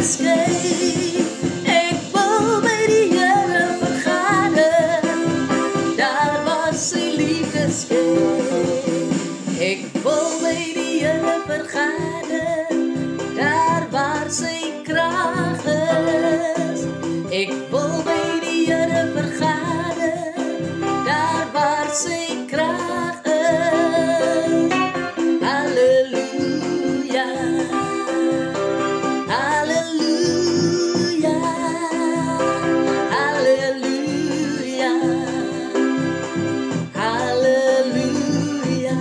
skei. Ek wil by die Here vergader, daar waar sy liefde skei. Ek wil by die Here vergader, daar waar sy krag is. Ek wil by die Here vergader, daar waar sy krag is. Halleluja, halleluja, halleluja, halleluja.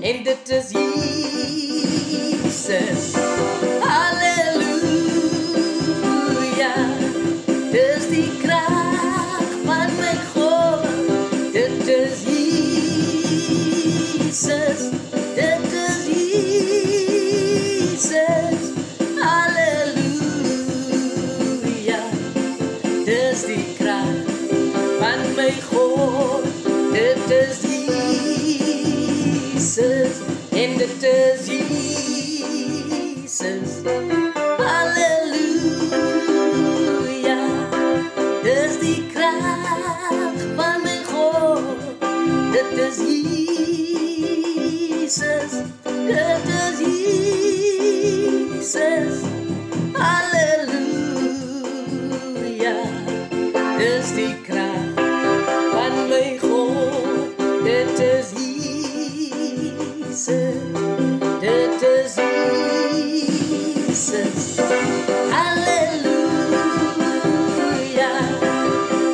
En dit is Jesus. Halleluja, dis die krag van my God. Dit is Jesus, dit is Jesus. Halleluja, dis die krag van my God. Dit is Jesus, en dit is Jesus. Halleluja, dis die krag van my God. Dit is Jesus, dit is Jesus. Halleluja, dis die krag van my God. Dit is Jesus, dit is Jesus. Halleluja,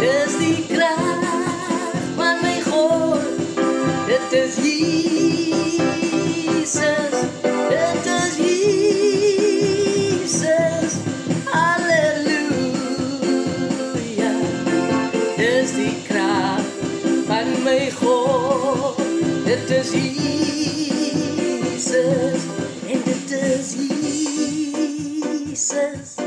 dis die krag van my God. Dit is Jesus, dit is Jesus. Halleluja, dis die krag van my God. Dit is Jesus, en dit is Jesus.